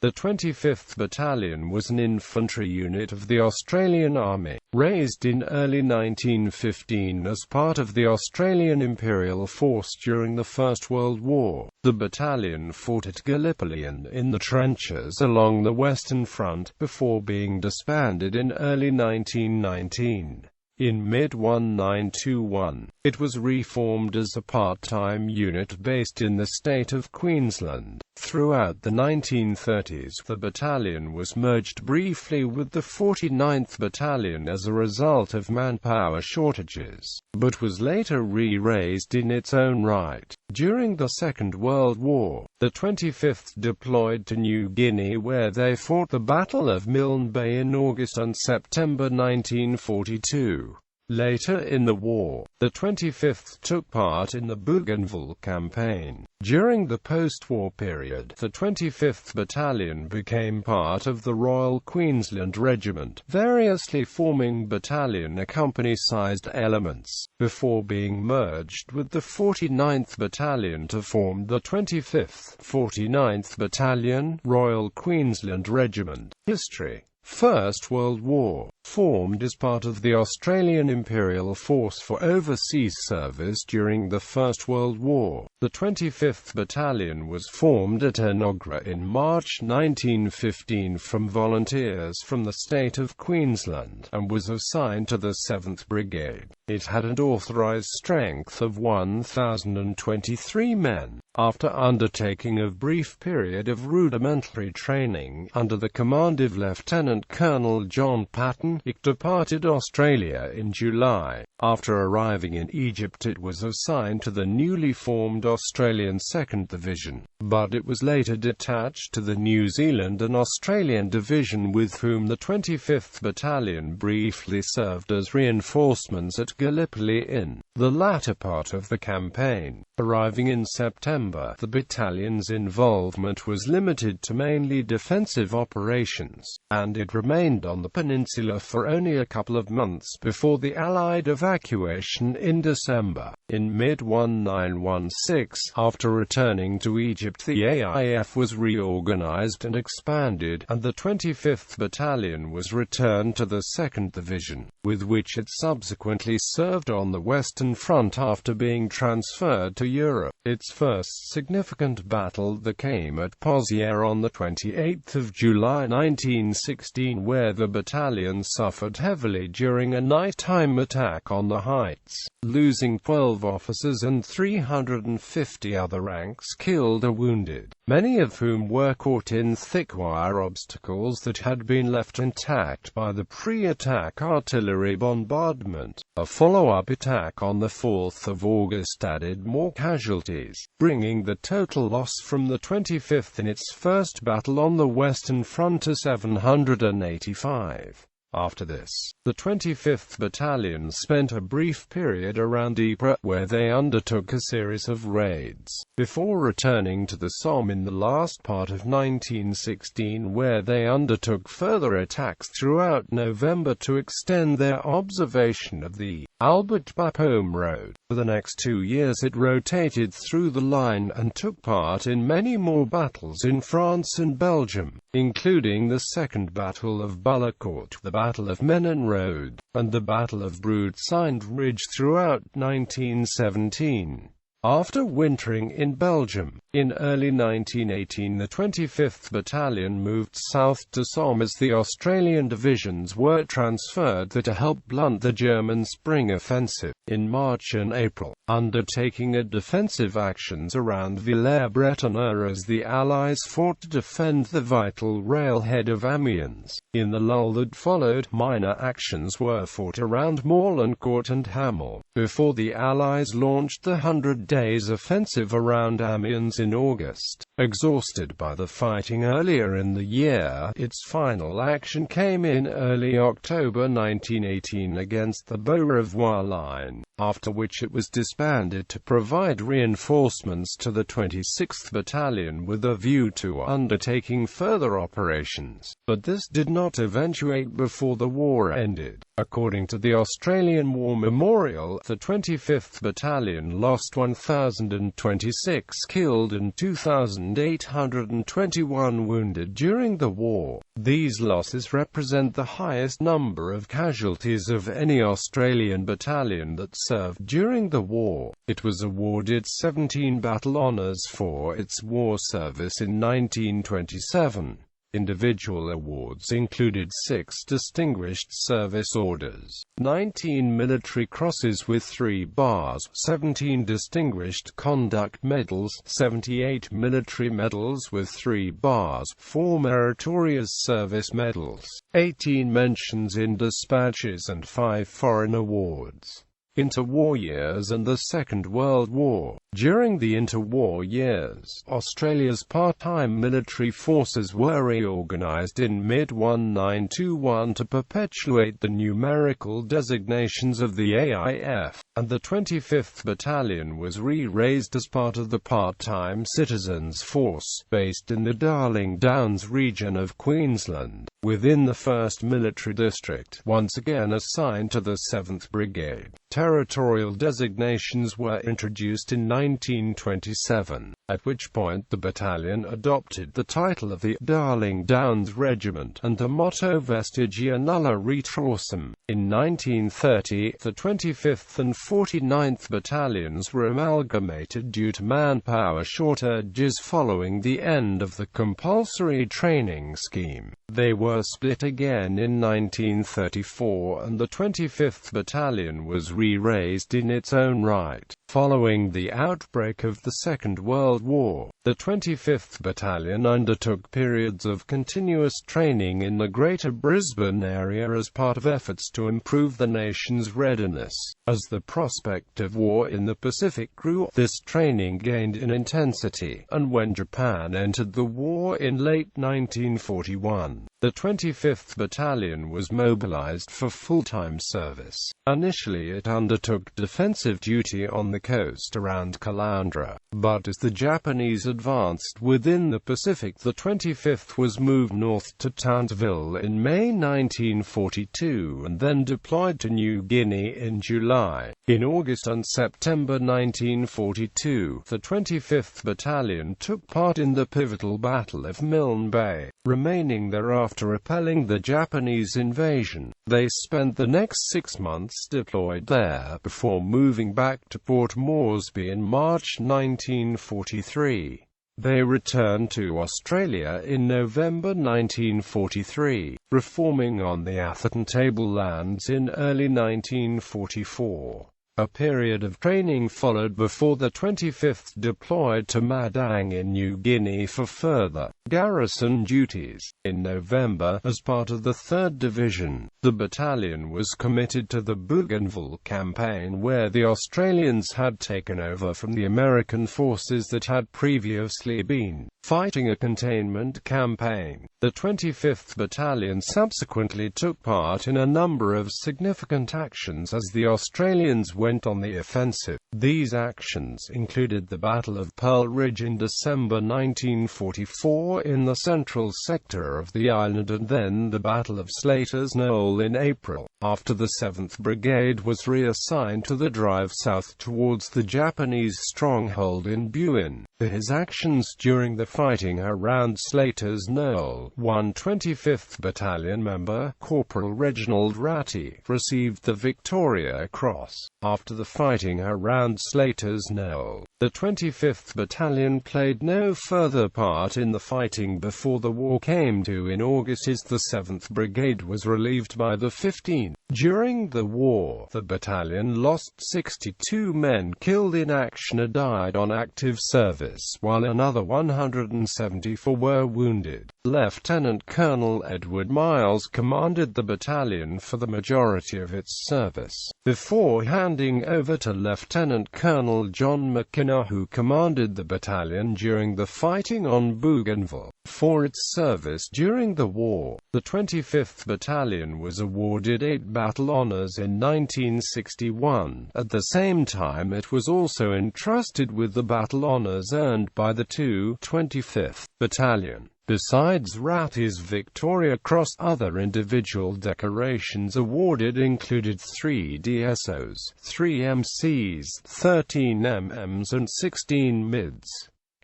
The 25th Battalion was an infantry unit of the Australian Army, raised in early 1915 as part of the Australian Imperial Force during the First World War. The battalion fought at Gallipoli and in the trenches along the Western Front, before being disbanded in early 1919. In mid-1921, it was reformed as a part-time unit based in the state of Queensland. Throughout the 1930s, the battalion was merged briefly with the 49th Battalion as a result of manpower shortages, but was later re-raised in its own right. During the Second World War, the 25th deployed to New Guinea, where they fought the Battle of Milne Bay in August and September 1942. Later in the war, the 25th took part in the Bougainville campaign. During the post-war period, the 25th Battalion became part of the Royal Queensland Regiment, variously forming battalion or company-sized elements, before being merged with the 49th Battalion to form the 25th, 49th Battalion, Royal Queensland Regiment. History. First World War. Formed as part of the Australian Imperial Force for overseas service during the First World War, the 25th Battalion was formed at Enoggera in March 1915 from volunteers from the state of Queensland, and was assigned to the 7th Brigade. It had an authorised strength of 1,023 men. After undertaking a brief period of rudimentary training, under the command of Lieutenant Colonel John Patton, it departed Australia in July. After arriving in Egypt, it was assigned to the newly formed Australian 2nd Division, but it was later detached to the New Zealand and Australian Division, with whom the 25th Battalion briefly served as reinforcements at Gallipoli in the latter part of the campaign. Arriving in September, the battalion's involvement was limited to mainly defensive operations, and it remained on the peninsula for only a couple of months before the Allied evacuation in December. In mid-1916, after returning to Egypt, the AIF was reorganized and expanded, and the 25th Battalion was returned to the 2nd Division, with which it subsequently served on the Western Front after being transferred to Europe. Its first significant battle came at Pozières on the 28th of July 1916, where the battalion suffered heavily during a nighttime attack on the heights, losing 12 officers and 350 other ranks killed or wounded, many of whom were caught in thick wire obstacles that had been left intact by the pre-attack artillery bombardment. A follow-up attack on the 4th of August added more casualties, bringing the total loss from the 25th in its first battle on the Western Front to 785. After this, the 25th Battalion spent a brief period around Ypres, where they undertook a series of raids, before returning to the Somme in the last part of 1916, where they undertook further attacks throughout November to extend their observation of the Albert Bapaume Road. For the next 2 years it rotated through the line and took part in many more battles in France and Belgium, including the Second Battle of Bullecourt, the Battle of Menin Road, and the Battle of Broadside Ridge throughout 1917. After wintering in Belgium, in early 1918 the 25th Battalion moved south to Somme as the Australian divisions were transferred there to help blunt the German spring offensive. In March and April, undertaking a defensive actions around Villers-Bretonneux as the Allies fought to defend the vital railhead of Amiens. In the lull that followed, minor actions were fought around Morlancourt and Hamel, before the Allies launched the 100 Days offensive around Amiens in August. Exhausted by the fighting earlier in the year, its final action came in early October 1918 against the Beaurevoir line, after which it was disbanded to provide reinforcements to the 26th Battalion with a view to undertaking further operations. But this did not eventuate before the war ended. According to the Australian War Memorial, the 25th Battalion lost 1,026 killed and 2,821 wounded during the war. These losses represent the highest number of casualties of any Australian battalion that served during the war. It was awarded 17 battle honours for its war service in 1927. Individual awards included 6 Distinguished Service Orders, 19 Military Crosses with 3 bars, 17 Distinguished Conduct Medals, 78 Military Medals with 3 bars, 4 Meritorious Service Medals, 18 mentions in dispatches and 5 foreign awards. Interwar years and the Second World War. During the interwar years, Australia's part-time military forces were reorganised in mid-1921 to perpetuate the numerical designations of the AIF, and the 25th Battalion was re-raised as part of the part-time Citizens Force, based in the Darling Downs region of Queensland, within the 1st Military District, once again assigned to the 7th Brigade. Territorial designations were introduced in 1927, at which point the battalion adopted the title of the Darling Downs Regiment and the motto Vestigia Nulla Retrorsum. In 1930, the 25th and 49th Battalions were amalgamated due to manpower shortages following the end of the compulsory training scheme. They were split again in 1934 and the 25th Battalion was re-raised in its own right. Following the outbreak of the Second World War, the 25th Battalion undertook periods of continuous training in the Greater Brisbane area as part of efforts to improve the nation's readiness. As the prospect of war in the Pacific grew, this training gained in intensity, and when Japan entered the war in late 1941, the 25th Battalion was mobilized for full-time service. Initially it undertook defensive duty on the coast around Caloundra, but as the Japanese advanced within the Pacific, the 25th was moved north to Townsville in May 1942 and then deployed to New Guinea in July. In August and September 1942, the 25th Battalion took part in the pivotal Battle of Milne Bay, remaining thereafter repelling the Japanese invasion. They spent the next 6 months deployed there before moving back to Port Moresby in March 1943. They returned to Australia in November 1943, reforming on the Atherton Tablelands in early 1944. A period of training followed before the 25th deployed to Madang in New Guinea for further garrison duties. In November, as part of the 3rd Division, the battalion was committed to the Bougainville campaign, where the Australians had taken over from the American forces that had previously been fighting a containment campaign. The 25th Battalion subsequently took part in a number of significant actions as the Australians went on the offensive. These actions included the Battle of Pearl Ridge in December 1944 in the central sector of the island, and then the Battle of Slater's Knoll in April, after the 7th Brigade was reassigned to the drive south towards the Japanese stronghold in Buin. For his actions during the fighting around Slater's Knoll, one 25th Battalion member, Corporal Reginald Ratty, received the Victoria Cross. After the fighting around Slater's Knoll, the 25th Battalion played no further part in the fighting before the war came to in August, as the 7th Brigade was relieved by the 15th. During the war, the battalion lost 62 men killed in action or died on active service, while another 174 were wounded. Lieutenant Colonel Edward Miles commanded the battalion for the majority of its service, before handing over to Lieutenant Colonel John McKenna, who commanded the battalion during the fighting on Bougainville. For its service during the war, the 25th Battalion was awarded 8 battle honours in 1961. At the same time, it was also entrusted with the battle honours earned by the 25th Battalion. Besides Ratty's Victoria Cross, other individual decorations awarded included 3 DSOs, 3 MCs, 13 MMs and 16 MIDs.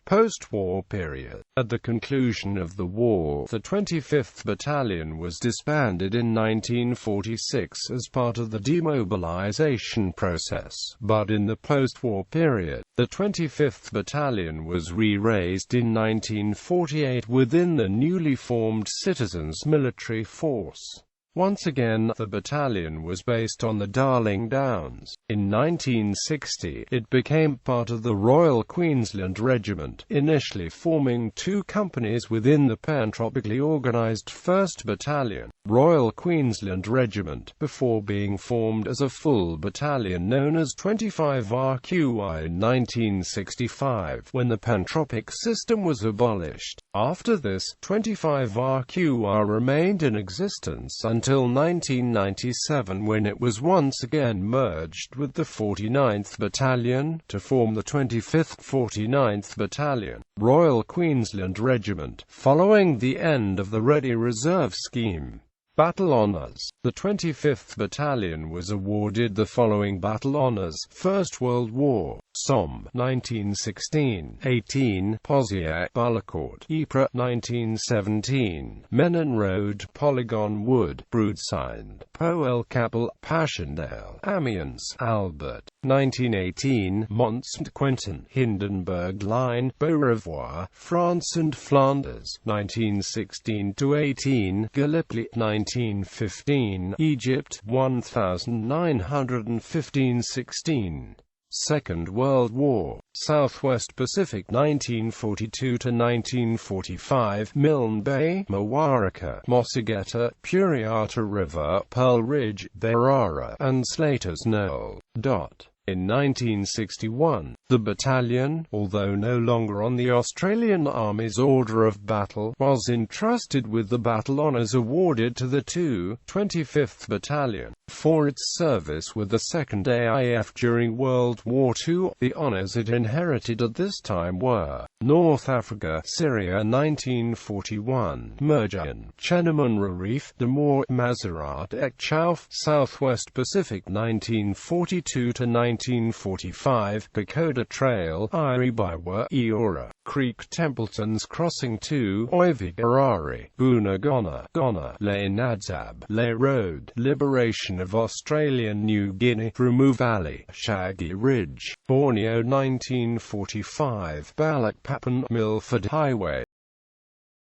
Post-war period. At the conclusion of the war, the 25th Battalion was disbanded in 1946 as part of the demobilization process, but in the post-war period, the 25th Battalion was re-raised in 1948 within the newly formed Citizens Military Force. Once again, the battalion was based on the Darling Downs. In 1960, it became part of the Royal Queensland Regiment, initially forming 2 companies within the pantropically organised 1st Battalion, Royal Queensland Regiment, before being formed as a full battalion known as 25RQI in 1965, when the pantropic system was abolished. After this, 25RQI remained in existence until 1997, when it was once again merged with the 49th Battalion, to form the 25th 49th Battalion, Royal Queensland Regiment, following the end of the Ready Reserve Scheme. Battle Honours. The 25th Battalion was awarded the following battle honours: First World War, Somme, 1916-18, Pozier, Bullecourt, Ypres, 1917, Menin Road, Polygon Wood, Broadside, Po El Capel, Passchendaele, Amiens, Albert, 1918, Mont Saint-Quentin, Hindenburg Line, Beaurevoir, France and Flanders, 1916-18, Gallipoli, 1915, Egypt, 1915-16. Second World War, Southwest Pacific, 1942-1945, Milne Bay, Mawarika, Mosigeta, Puriata River, Pearl Ridge, Berara, and Slater's Knoll. In 1961, the battalion, although no longer on the Australian Army's Order of Battle, was entrusted with the battle honours awarded to the 25th Battalion for its service with the 2nd AIF during World War II. The honours it inherited at this time were North Africa, Syria 1941, Merjan, Chenaman Rarif, Demor, Mazerat Ekchauf, Southwest Pacific 1942-1945, Kokoda Trail, Iribiwa, Eora, Creek Templeton's Crossing 2, Oivigarari, Buna Gona, Le Nadzab, Le Road, Liberation of Australian New Guinea, Rumu Valley, Shaggy Ridge, Borneo 1945, Balikpapan, Milford Highway,